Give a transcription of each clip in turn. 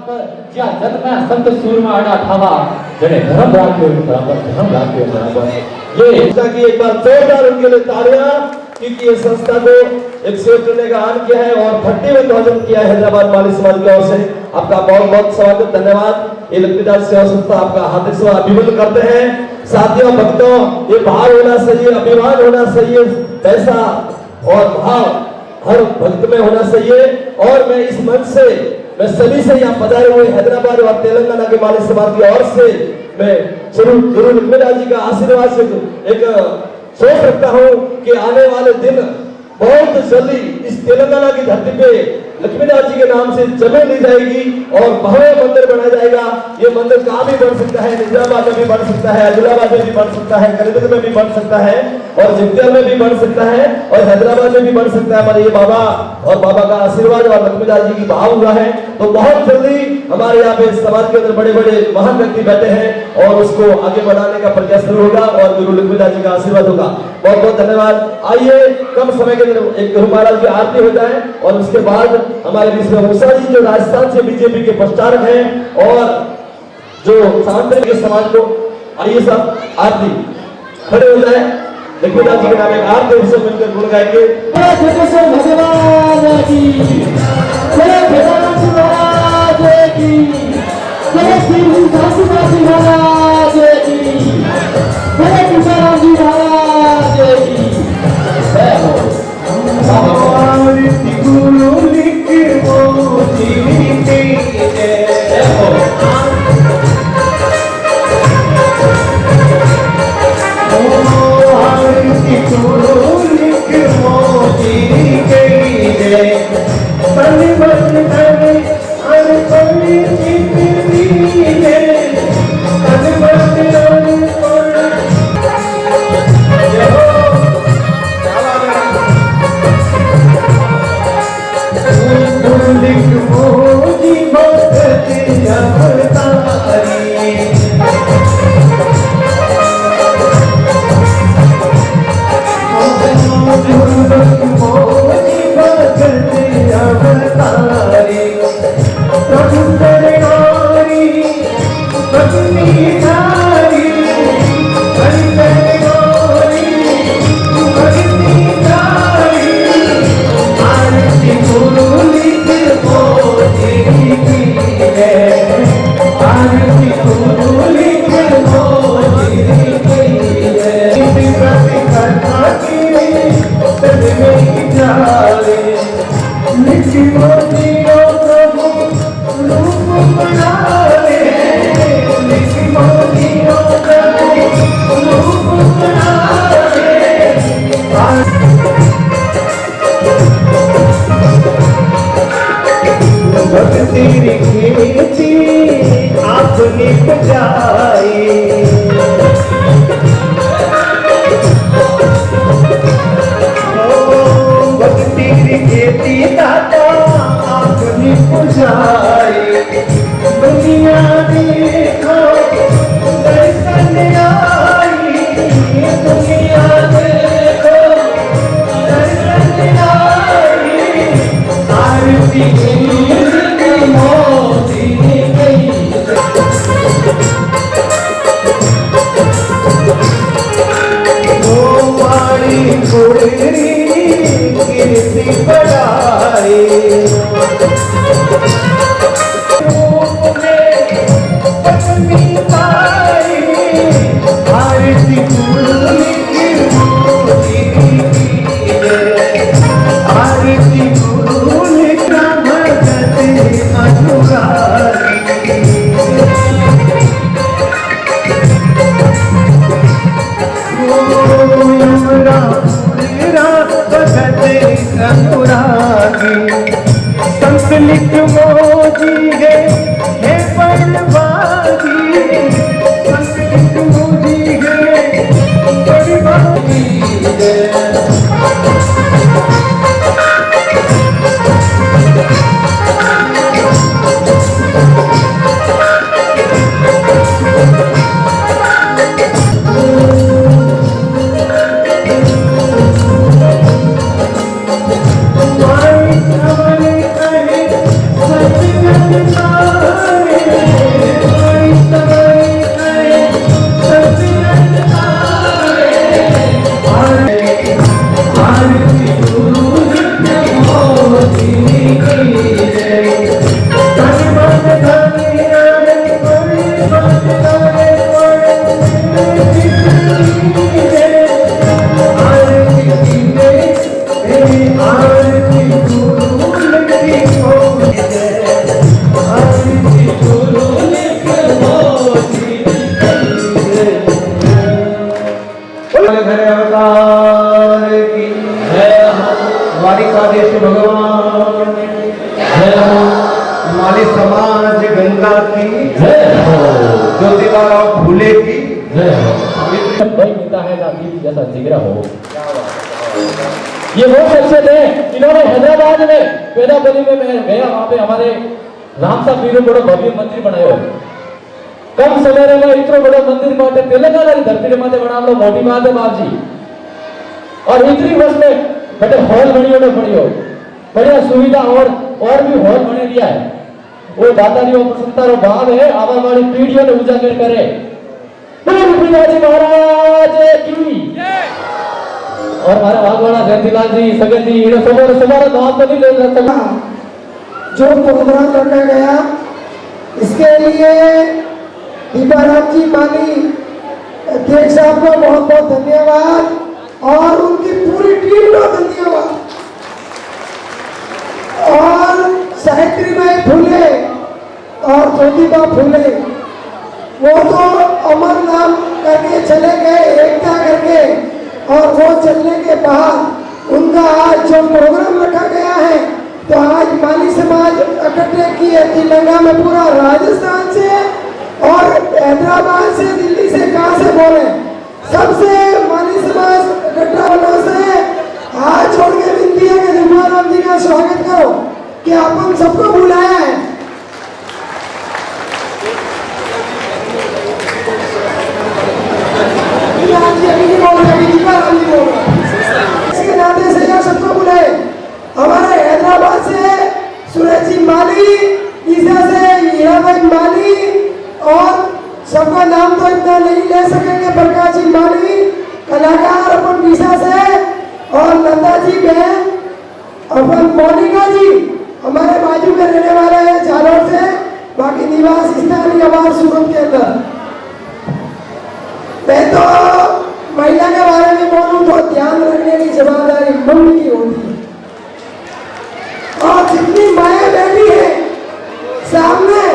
જ્યાં જગના સંત सूरमा आड़ा ठावा जने धर्म राख्यो बराबर धर्म राख्यो बराबर ये संस्था की एक बार जोरदार उनके लिए तालियां क्योंकि ये संस्था को एक सेवक ने का आन किया है और भट्टी में ध्वजन किया है हैदराबाद माली समाज की ओर से आपका बहुत बहुत स्वागत धन्यवाद। ये लक्ष्मीदास सेवा संस्था आपका हार्दिक स्वागत अभिनंदन करते हैं। साथियों भक्तों ये भाव होना चाहिए, अभिमान होना चाहिए, पैसा और भाव हर भक्त में होना चाहिए। और मैं इस मंच से मैं सभी से यहाँ पधारे हुए हैदराबाद और तेलंगाना के माली समाज की ओर से मैं जरूर गुरु लक्ष्मीदास जी का आशीर्वाद से एक सोच रखता हूँ कि आने वाले दिन बहुत जल्दी इस तेलंगाना की धरती पे लक्ष्मीदास जी के नाम से जमीन ली जाएगी और भव्य मंदिर बनाया जाएगा। ये मंदिर कहाँ भी बन सकता है, निजामाबाद में भी बन सकता है, आदिलाबाद में भी बन सकता है, कलकत्ता में भी बन सकता है और जगतियाल में भी बन सकता है और हैदराबाद में भी बन सकता है। हमारे ये बाबा और बाबा का आशीर्वाद और लक्ष्मीदास जी की भाव हुआ है तो बहुत जल्दी हमारे यहाँ पे समाज के अंदर बड़े बड़े महान व्यक्ति बैठे हैं और उसको आगे बढ़ाने का प्रयास शुरू होगा और गुरु लक्ष्मीदास जी का आशीर्वाद होगा। बहुत बहुत धन्यवाद। आइए कम समय के अंदर एक गुरु महाराज की आरती हो जाए और उसके बाद हमारे बीच में मूसा जी जो राजस्थान से बीजेपी के प्रचारक हैं और जो सांतन के समाज को आइए सब आरती खड़े हो जाए। लक्ष्मीदास जी के नाम एक आरती से मिलकर गुण गाएंगे। भगवान की जय भगवान महाराज की जय श्री दास महाराज की जय तुकाराम जी महाराज की जय हो। आरती गुरु लिख मोती के जय हो। आरती गुरु लिख मोती के जय तन मन धन हर पल जितनी है तन मन धन तेरी खेती आपने बचाई तेरी खेती दाता आपने बुझाई दुनिया देखो दर्शन आई दुनिया देखो दर्शन आई आरती संतलिक मोजी है बलवादी संतलिक मोजी है बलवादी Bye. माली समाज गंगा की जय हो ज्योतिबा फूले की जय हो भाई मिलता है जाति जैसा जिगरा हो। ये वो शख्सियत है इन्होंने हैदराबाद में पेदापल्ली में मैं गया, वहां पे हमारे रामसा पीरू बड़ो भव्य मंदिर बनायो। कम समय में इतना बड़ा मंदिर माटे तेलंगाना की धरती रे माटे बनावलो मोटी बात है बाप जी। और इतनी वर्ष में बड़े हॉल बनियो ने पड़ियो, बढ़िया सुविधा और भी हॉल बने दिया है। वो दातारियों प्रसन्नता रो भाव है, आवा वाली पीढ़ियों ने उजागर करे। जी महाराज की और हमारे भागवाड़ा जयंतीलाल जी सगन जी इन्हें सबोरा नाम तो नहीं ले सकता। जो प्रोग्राम रखा गया इसके लिए दीपाराम जी माली अध्यक्ष साहब को बहुत बहुत धन्यवाद और उनकी पूरी टीम को धन्यवाद। और सावित्रीबाई फुले और ज्योतिबा फुले वो तो अमर नाम करके चले गए एकता करके, और वो चलने के बाद उनका आज जो प्रोग्राम रखा गया है तो आज माली समाज इकट्ठे की है तेलंगाना में, पूरा राजस्थान से और हैदराबाद से, दिल्ली से, कहां से बोले सबसे माली समाज इकट्ठा होने से हाथ छोड़ के विनती है कि दीपाराम जी का स्वागत करो कि अपन सबको बुलाया है। इसके नाते से यह सबको बुलाए। हमारे हैदराबाद से सूरज जी माली, ईसा से हीराबाई माली और सबका नाम तो इतना नहीं ले सकेंगे, प्रकाश जी माली कलाकार अपन ईसा से, और लता जी बहन अपन मोनिका जी हमारे बाजू में रहने वाले हैं जालोर से, बाकी निवास स्थानीय हमारे सूरत के अंदर। मैं तो महिला के बारे में बोलूं तो ध्यान रखने की जिम्मेदारी मम्मी की होती है, और जितनी माएँ बैठी है सामने,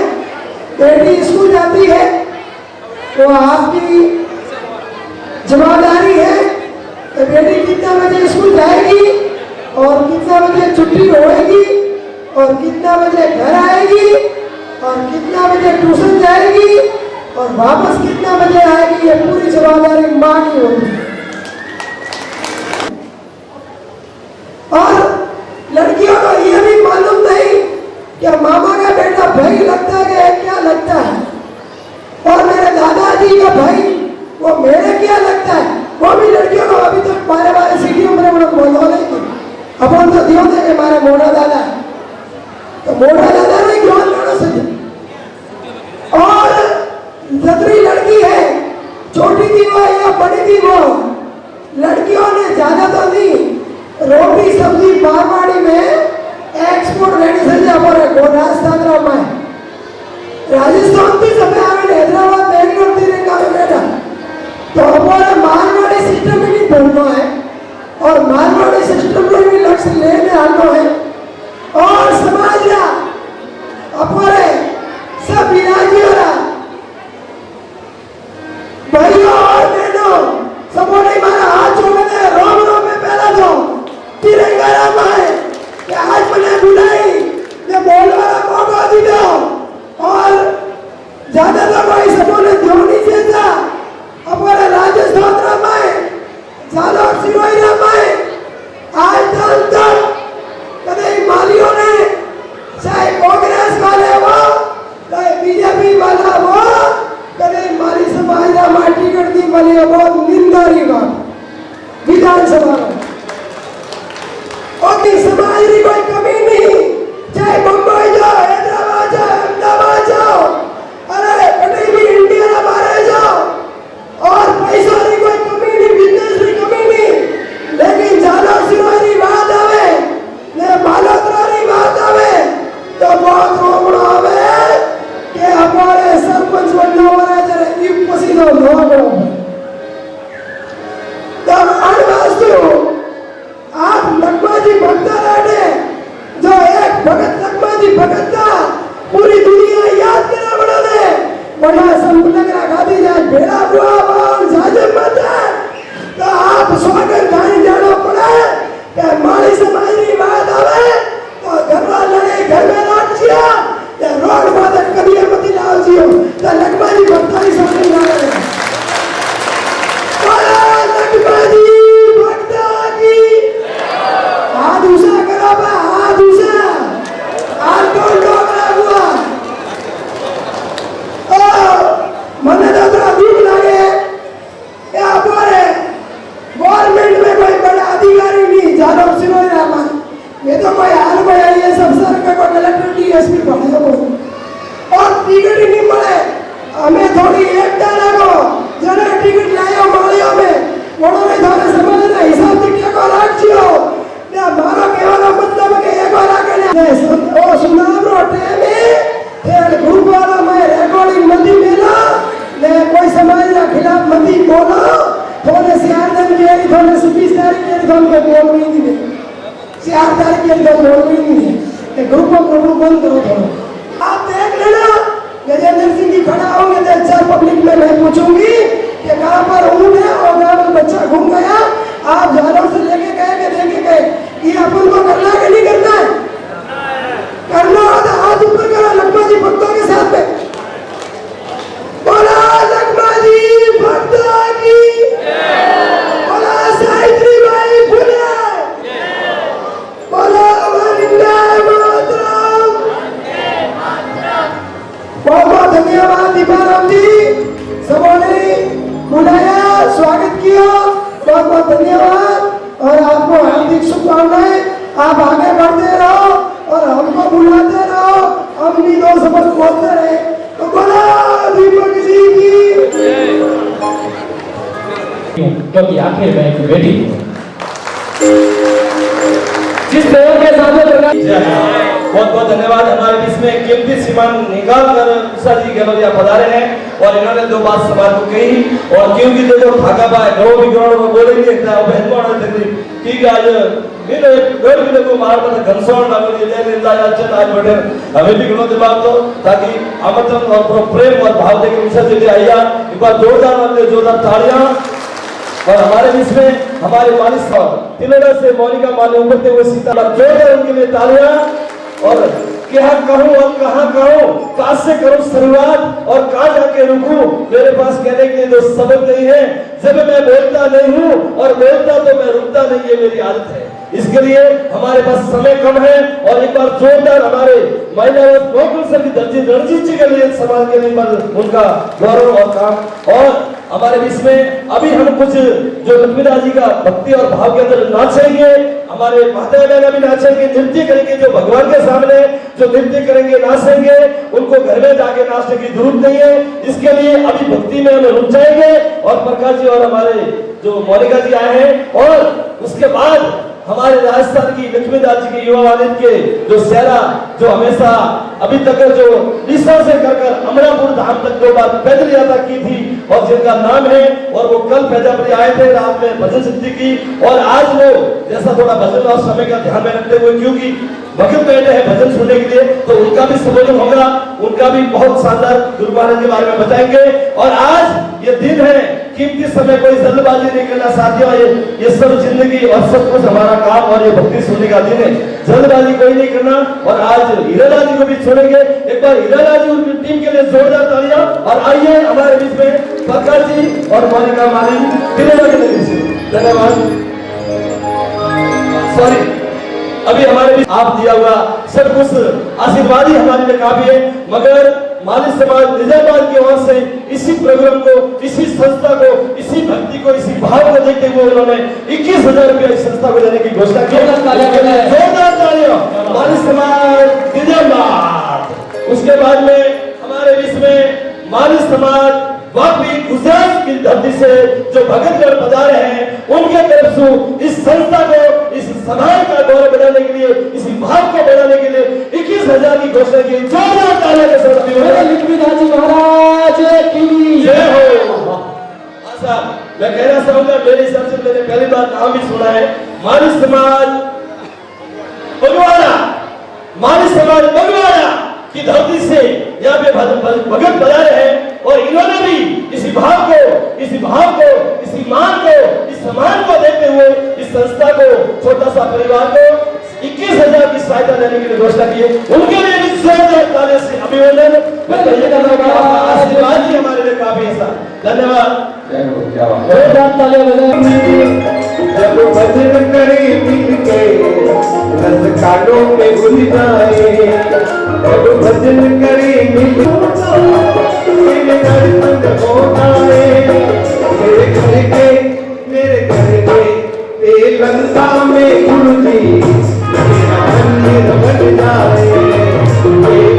बेटी स्कूल जाती है तो आपकी जिम्मेदारी है कि बेटी कितना बजे स्कूल जाएगी और कितना बजे छुट्टी होएगी और कितना बजे घर आएगी और कितना बजे ट्यूशन जाएगी और वापस कितना बजे आएगी, ये पूरी जिम्मेदारी माँ की होती है। और लड़कियों को ये भी मालूम नहीं कि मामा का बेटा भाई लगता है कि क्या लगता है, और मेरे दादाजी का भाई वो मेरे क्या लगता है, वो भी लड़कियों को अभी तक बारे बारे सीढ़ियों में बोलो नहीं की अपन तो दियो थे कि हमारे मोटा दादा है, तो मोटा दादा ने क्यों लड़ो सके। और जतरी लड़की है, छोटी थी वो या बड़ी थी वो, लड़कियों ने ज्यादा तो नहीं रोटी सब्जी मारवाड़ी में एक्सपोर्ट रेडी से हमारे राजस्थान में राजस्थान भी सब हैदराबाद बेंगलोर तिरंगा में बैठा, तो हमारे मारवाड़ी सिस्टम में नहीं बोलना है और मारवाड़ी सिस्टम में भी लक्ष्य लेने आना है। और समाज का हमारे सब विराजियों भाइयों और बहनों सबों ने हमारा हाथ जोड़े थे, रोम रोम में पहला तो तिरंगा राम है कि आज मैंने बुलाई ने बोल वाला मौका दी दो, और ज्यादा तो कोई सबों ने जोड़ी से था हमारे राजस्थान राम है, जालोर सिरोही राम है। आज तक कभी मालियों ने चाहे कांग्रेस वाले हो चाहे बीजेपी वाला हो कभी माली समाज का माटी करती वाली बहुत निंदारी बात विधानसभा में, और समाज की कोई कमी नहीं, चाहे मुंबई जाओ, हैदराबाद जाओ, अहमदाबाद जाओ, अरे कहीं भी इंडिया ना बाहर जाओ, और पैसों की कोई कमी नहीं, बिजनेस की कमी नहीं, लेकिन जालोर सिरोही बात आवे ने मालोत्रा की बात आवे तो बहुत रोमड़ो आवे कि हमारे सरपंच बनने वाला जरा एक पसीना लोगो तो अनवास्तु आप लक्ष्मण जी भक्ता रहने जो एक भगत लक्ष्मण जी भगत का पूरी दुनिया याद करा बड़ा दे बड़ा संपन्न गादी जाए भेड़ा हुआ और जाजम मत तो आप स्वागत गाने जाना पड़ा कि माली समाज की बात आवे तो घर वाले घर में राख दिया भी पढ़े हो और टिकट ही नहीं मिले हमें थोड़ी एकता लगो जने टिकट लायो मालियो में उन्होंने थाने समझना हिसाब से क्या को राखियो ने मारो केवल मतलब के एक बार आके ने ओ सुनावरो टेमे तेरे ग्रुप वाला मैं रिकॉर्डिंग मंदी मेला ने कोई समाज के खिलाफ मंदी बोलो थोड़े सियारदन के थोड़े सुपीस्तारी के थोड़े बोल भी नहीं सियारदारी के तो बोल भी नहीं है ग्रुप बंद करो थोड़ा आप देख लेना गजेंद्र सिंह जी खड़ा होंगे तो अच्छा पब्लिक में मैं पूछूंगी कि कहाँ पर ऊँट है और कहाँ पर बच्चा घूम गया आप जानवर से लेके गए कि देखे गए ये अपन को करना है कि नहीं करना है करना हो तो हाथ ऊपर करो लक्ष्मण जी भक्तों के साथ में बोला लक्ष्मण जी भक्तों की बोला सावित्री बाई फुले बोला वंदे मातरम बहुत बहुत धन्यवाद दीपाराम जी सबों ने बुलाया स्वागत किया बहुत बहुत धन्यवाद और आपको हार्दिक शुभकामनाएं आप आगे बढ़ते रहो और हमको बुलाते रहो हम भी दो शब्द बोलते रहे तो बोला दीपक जी की क्योंकि आखिर में एक बेटी जिस प्रयोग के सामने बहुत बहुत धन्यवाद हमारे बीच में कीमती श्रीमान निकाल कर उषा जी गहलोतिया पधारे हैं और इन्होंने दो बात समाज को कही और क्योंकि जो भागा पाए गौ विग्रहण को बोले नहीं देखता है बहनों ने तकलीफ ठीक है आज मेरे गौर भी को मार पर घनसौन लागली ले निर्दा याचन आज बैठे हमें भी गुणों दिमाग दो ताकि आमंत्रण और प्रेम और भाव देकर उषा जी आइया एक बार जोरदार तालियां और हमारे बीच में हमारे मालिक साहब तिलोड़ा से मोनिका माले उभरते हुए सीता जोरदार उनके लिए तालियां और क्या कहूं और कहां कहूं कहां से करूं शुरुआत और कहां जाके रुकूं मेरे पास कहने के लिए दो शब्द नहीं है जब मैं बोलता नहीं हूं और बोलता तो मैं रुकता नहीं ये मेरी आदत है इसके लिए हमारे पास समय कम है और एक बार जोरदार हमारे महिला गोकुल सर की दर्जी रणजीत जी के लिए समाज के लिए उनका गौरव और काम और हमारे बीच में अभी हम कुछ जो लक्ष्मीदास जी का भक्ति और भाव के अंदर नाचेंगे हमारे माता बहना भी नाचेंगे नृत्य करेंगे जो भगवान के सामने जो नृत्य करेंगे नाचेंगे उनको घर में जाके नाचने की जरूरत नहीं है इसके लिए अभी भक्ति में हम रुक जाएंगे और प्रकाश जी और हमारे जो मोनिका जी आए हैं और उसके बाद हमारे राजस्थान की लक्ष्मीदास जी के युवा वालिद के जो सेहरा जो हमेशा अभी तक जो ईसा से कर अमरापुर धाम तक 2 बार पैदल यात्रा की थी और जिनका नाम है और वो कल पैजापरी आए थे रात में भजन सिद्धि की और आज वो जैसा थोड़ा भजन और समय का ध्यान में रखते हुए क्योंकि भगत बैठे हैं भजन सुनने के लिए तो उनका भी संबोधन होगा उनका भी बहुत शानदार गुरु महाराज के बारे में बताएंगे और आज ये दिन है कीमती समय कोई जल्दबाजी नहीं करना साथियों ये सब जिंदगी और सब कुछ हमारा काम और ये भक्ति सुनने का दिन है जल्दबाजी कोई नहीं करना और आज हीरालाल जी को भी छोड़ेंगे एक बार हीरालाल जी उनकी टीम के लिए जोरदार तालियां और आइए हमारे बीच में प्रकाश जी और मोनिका माली धन्यवाद सॉरी अभी हमारे बीच आप दिया हुआ सब कुछ आशीर्वाद ही हमारे लिए काफी है मगर माली समाज निजामाबाद की ओर से इसी प्रोग्राम को इसी संस्था को इसी भक्ति को इसी भाव को देखते हुए उन्होंने 21,000 रुपया इस संस्था को देने की घोषणा की जोरदार तालियां माली समाज निजामाबाद उसके बाद में हमारे बीच में माली समाज वाकई गुजरात की धरती से जो भगतगढ़ पधारे हैं उनके तरफ से इस संस्था को इस समाज का गौरव बढ़ाने के लिए इसी भाव को बढ़ाने के लिए 21,000 की घोषणा की जोरदार तालियां के साथ लक्ष्मीदास जी महाराज की जय हो। अच्छा मैं कहना चाहूंगा मेरे हिसाब से मैंने पहली बार नाम भी सुना है माली समाज बगवाड़ा की धरती से यहाँ पे भगत पधारे हैं और इन्होंने भी इसी भाव को इसी मान को इस सम्मान को देखते हुए इस संस्था को छोटा सा परिवार को 21,000 की सहायता देने के लिए घोषणा की है उनके लिए भी जोरदार तालियों से अभिनंदन आशीर्वाद ही हमारे लिए काफी ऐसा धन्यवाद जोरदार तालियां जब भजन करे मिलके रस काटों में घुल जाए जब भजन करे मिलके मेरे घर के लंका में गुरु जी मेरा मंदिर बन जाए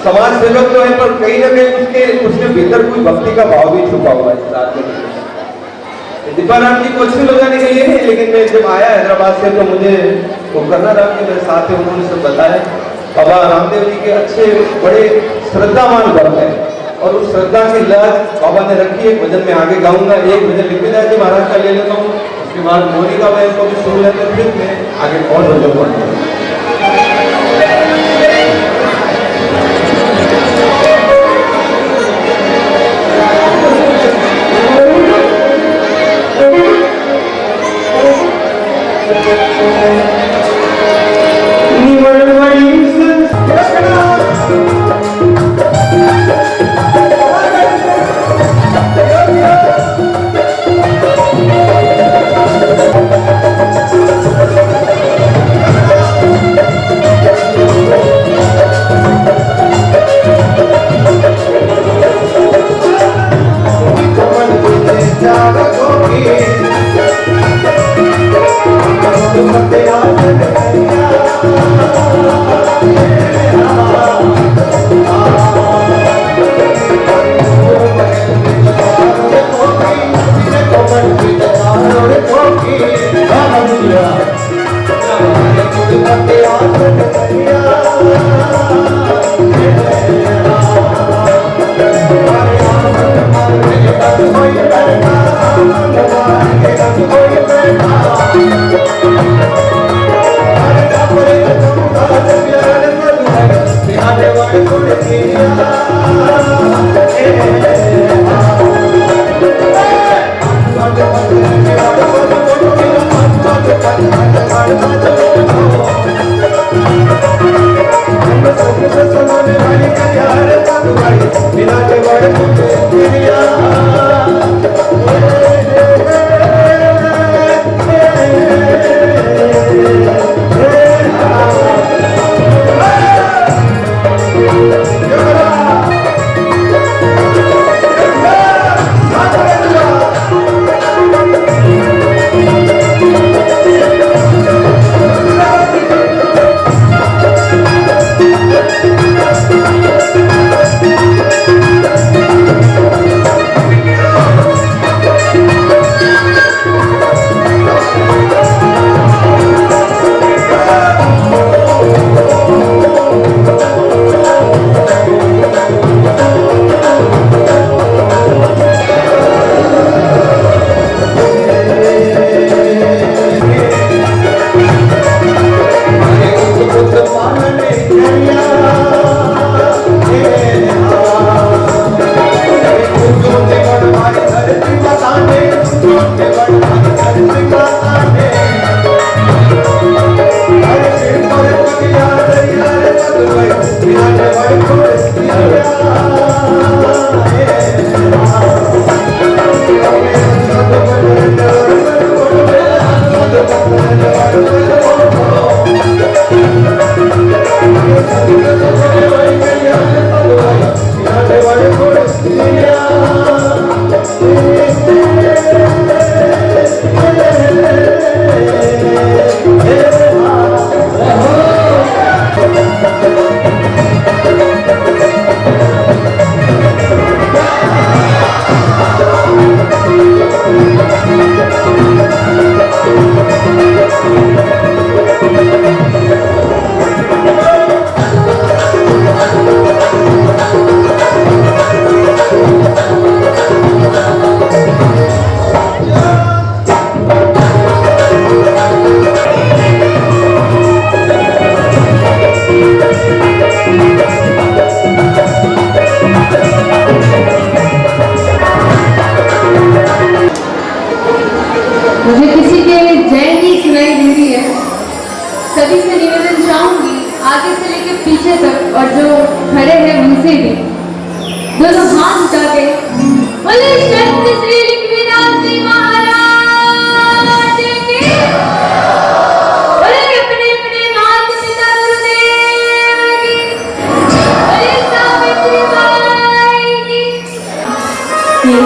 समाज सेवक तो है, पर कहीं ना कहीं उसके भीतर कोई भक्ति का भाव भी छुपा हुआ है इस रात में। दीपाराम जी को अच्छी लगाने के लिए नहीं, लेकिन मैं जब आया हैदराबाद से तो मुझे वो करना राम के मेरे साथ है, उन्होंने सब बताया। बाबा रामदेव जी के अच्छे बड़े श्रद्धावान भक्त हैं, और उस श्रद्धा की लहर बाबा ने रखी है। भजन में आगे गाऊंगा, एक भजन लिखविदास जी महाराज का ले लेता हूँ, उसके बाद मोनिका बहन को भी सुन लेते हैं, फिर मैं आगे और भजन पढ़ूंगा।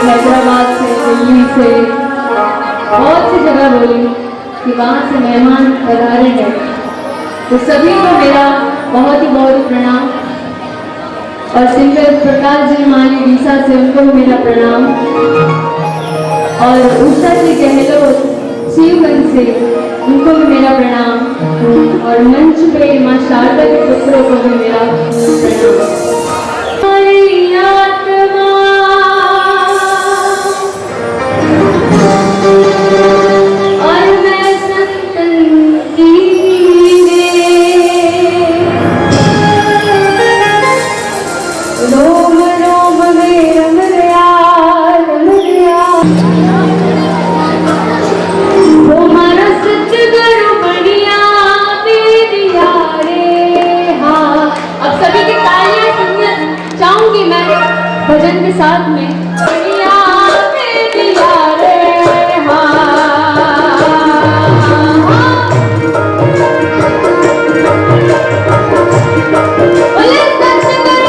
हैदराबाद से, दिल्ली से, बहुत सी जगह बोली कि वहाँ से मेहमान पधारे हैं, तो सभी को मेरा बहुत ही बहुत प्रणाम। और सिंगर प्रकाश जी माली रीसा से, उनको भी मेरा प्रणाम। और उषा जी गहलोत शिवगंज से, उनको भी मेरा प्रणाम। और मंच पे माँ शारदा के पुत्रों को भी मेरा प्रणाम। हमारी आत्मा और मैं संतन की रोम रोम में रम गया तुम्हारा सतगुरु बढ़िया दे दिया रे। हाँ, अब सभी की तालियां सुनना चाहूंगी मैं भजन के साथ में। बढ़िया दे दिया रे। हाँ, बोले सतगुरु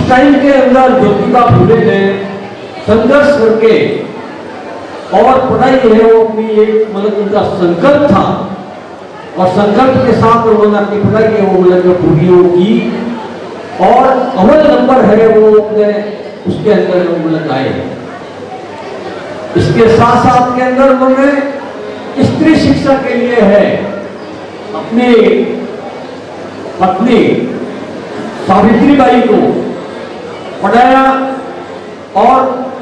टाइम के अंदर ज्योतिबा फुले ने संघर्ष करके और पढ़ाई है वो अपनी एक मतलब उनका संकल्प था और संकल्प के साथ उन्होंने अपनी पढ़ाई है वो मतलब पूरी की और अव्वल नंबर है वो अपने उसके अंदर मतलब आए। इसके साथ साथ के अंदर उन्होंने स्त्री शिक्षा के लिए है अपनी पत्नी सावित्रीबाई को पढ़ाया और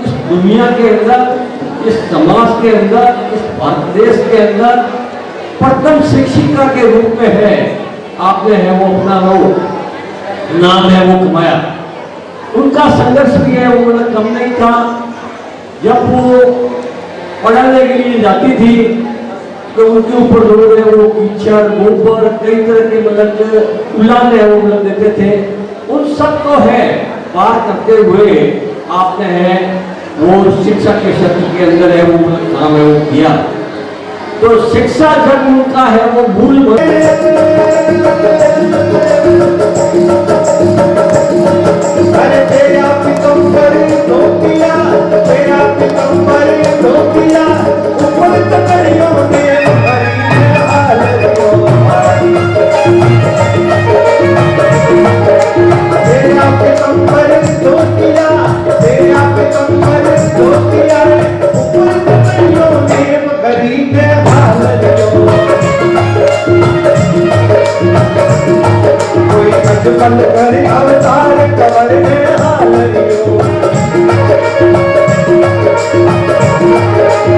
इस दुनिया के अंदर इस समाज के अंदर इस भारत देश के अंदर प्रथम शिक्षिका के रूप में है आपने है वो अपना वो नाम है वो कमाया। उनका संघर्ष भी है वो मतलब कम नहीं था। जब वो पढ़ाने के लिए जाती थी तो उनके ऊपर लोग है वो कीचड़ गोबर कई तरह के मतलब उलाने वो मतलब देते थे। उन सब को है पार करते हुए आपने है वो शिक्षा के क्षेत्र के अंदर है वो काम है वो किया। तो शिक्षा जब उनका है वो मूल बंद कर अवतार कवर में हालियो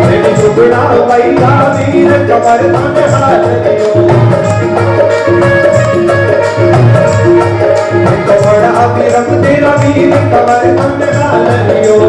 मेरी टुकड़ा पैदा वीर कवर में हालियो कवड़ा वीरम तेरा वीर कवर में हालियो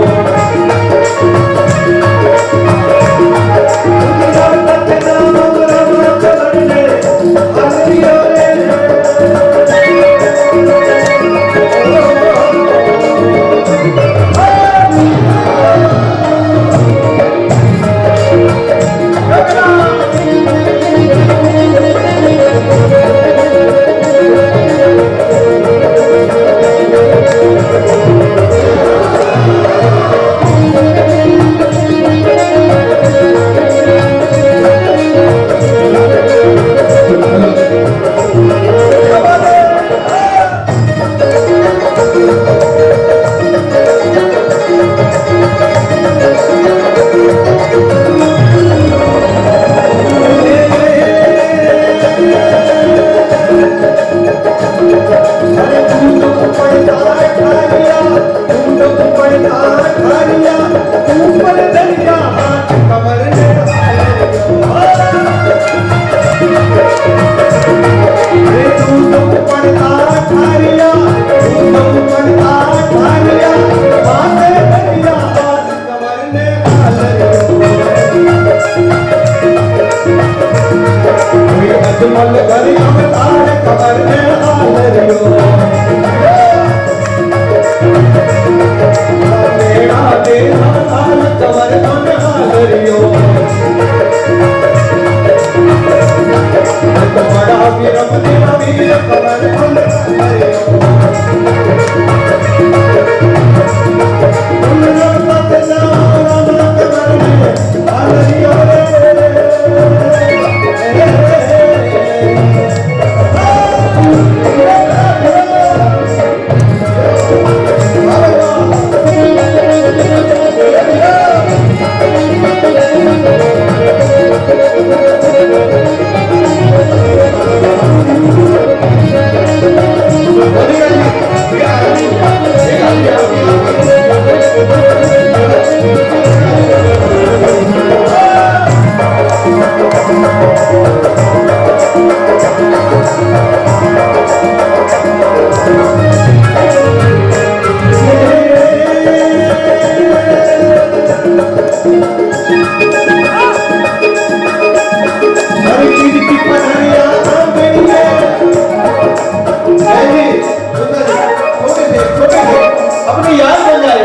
अपनी याद बन जाए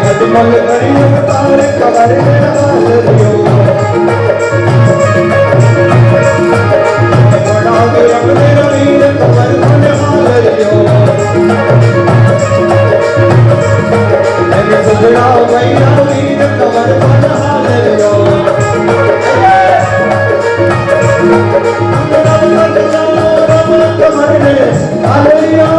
अजमल करी तार कबर में हाल दियो बड़ा रंग में रवीन कबर में हाल दियो मेरे सुजड़ा मैया वीर कबर में हाल दियो कबर में हाल दियो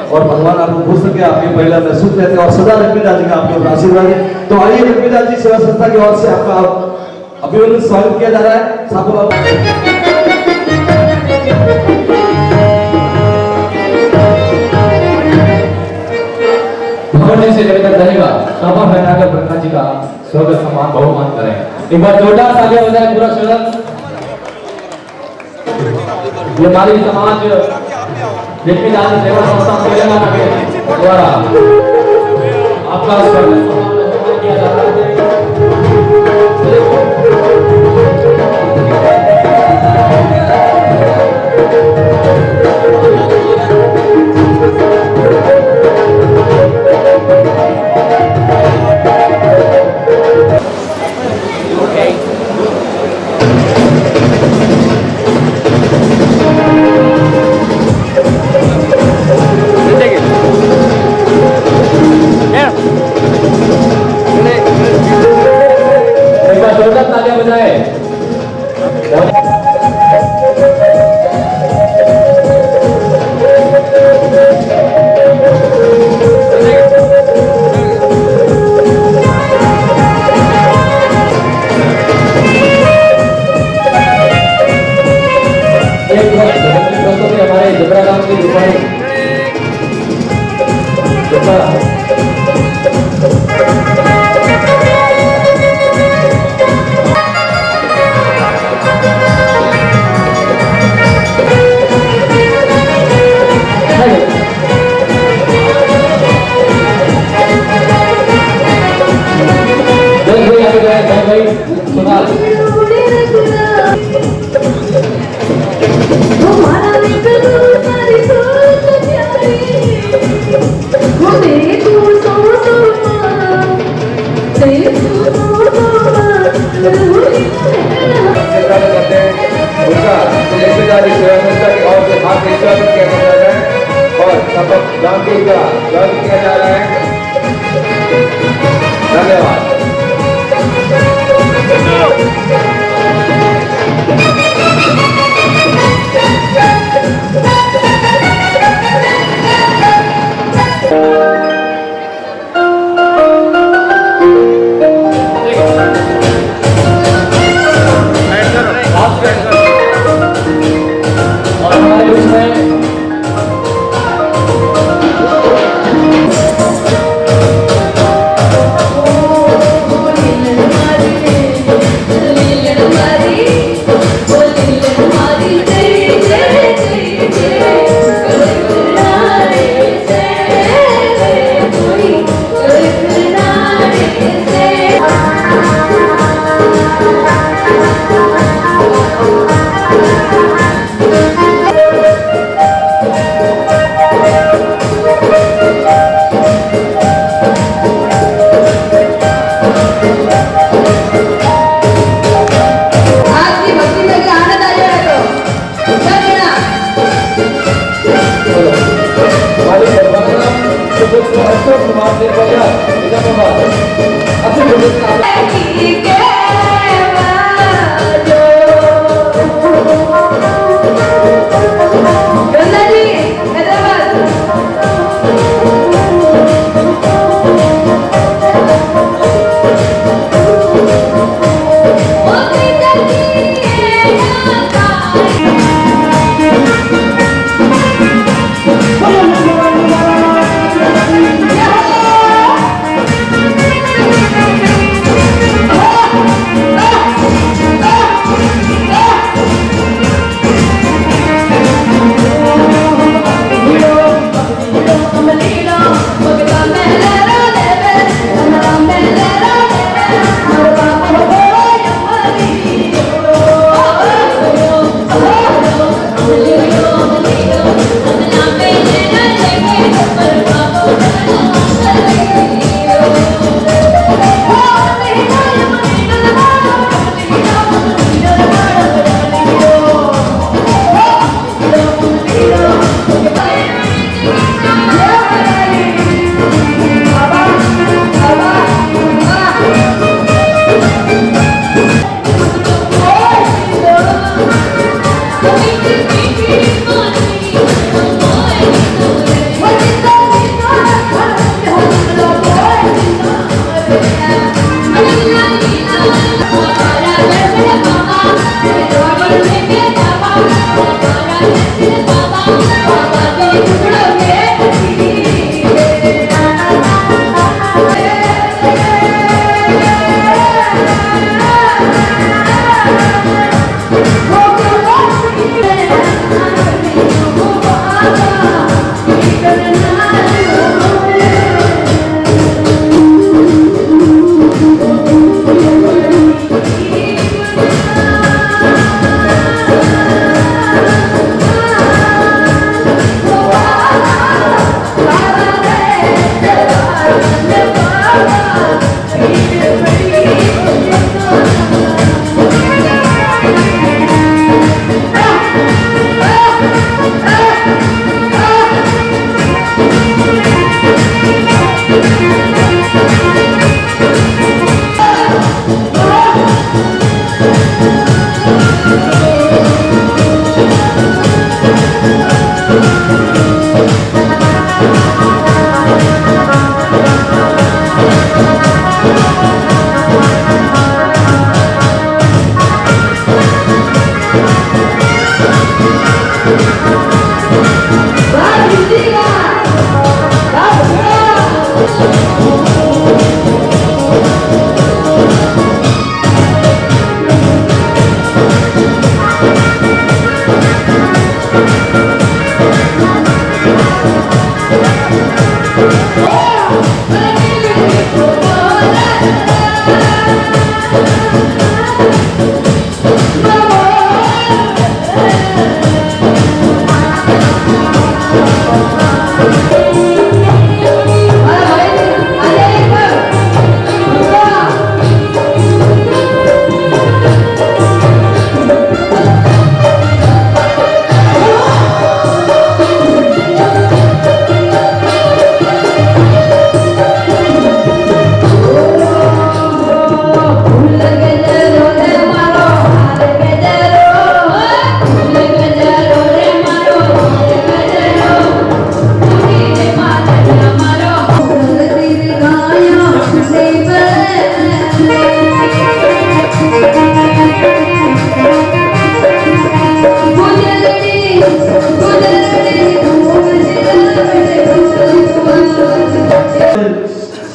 और भगवान आपको खुश रखे, आपके परिवार में सुख रहते और सदा लक्ष्मी दास जी का आपके ऊपर आशीर्वाद है। तो आइए लक्ष्मी दास जी सेवा संस्था की ओर से आपका अभिनंदन स्वागत किया जा रहा है। साहब होने से जब तक रहेगा सभा फैलाकर ब्रह्मा जी का स्वागत सम्मान बहुमान करें। एक बार जोरदार तालियां बजाएं पूरा सदन। ये हमारी समाज जेपी दास सेवा संस्था तेलंगाना के द्वारा आपका स्वागत सम्मान किया जाता है। एक बार जोरदार तालियां बजाएं। हमारे जबरा गांव की दुकान किया जा रहा है। धन्यवाद। और हमारे उसमें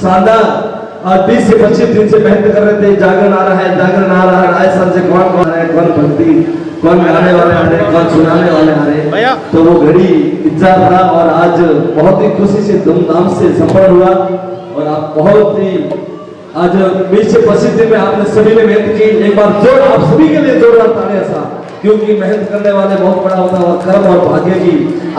शानदार और 20 से 25 दिन से मेहनत कर रहे थे। जागरण आ रहा है, जागरण आ रहा है। राय साल से कौन कौन है, कौन भक्ति, कौन गाने वाले आ रहे, कौन सुनाने वाले आ रहे, तो वो घड़ी इंतजार था और आज बहुत ही खुशी से धूमधाम से संपन्न हुआ। और आप बहुत ही आज 20 से 25 दिन में आपने सभी ने मेहनत की। एक बार जोर आप सभी के लिए जोरदार तालियां सा, क्योंकि मेहनत करने वाले बहुत बड़ा होता है और कर्म और भाग्य की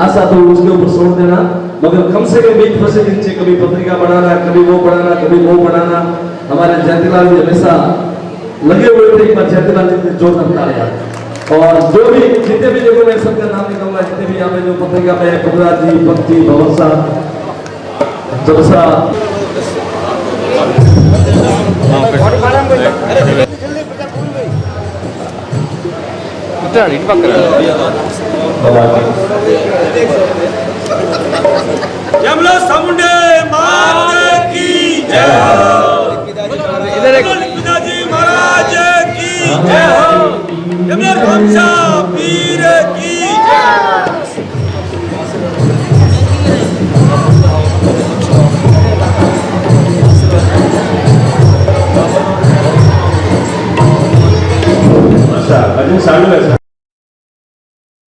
आशा तो उसके ऊपर छोड़ देना, मगर कम से कम 20 दिन से कभी पत्रिका बनाना, कभी वो बनाना, कभी वो बनाना। हमारे जयंतीलाल जी हमेशा लगे हुए थे। एक बार जयंतीलाल जी ने जोरदार तालियां। और जो भी जितने भी लोगों ने सबका नाम निकलना, जितने भी यहाँ पे जो पत्रिका में प्रभुराज जी, भक्ति, भवसा, जलसा, जमला सामुंडे माता की जय हो। पिताजी महाराज की जय हो। जमला वंशा वीर की जय। अच्छा, अजून चालू आहे।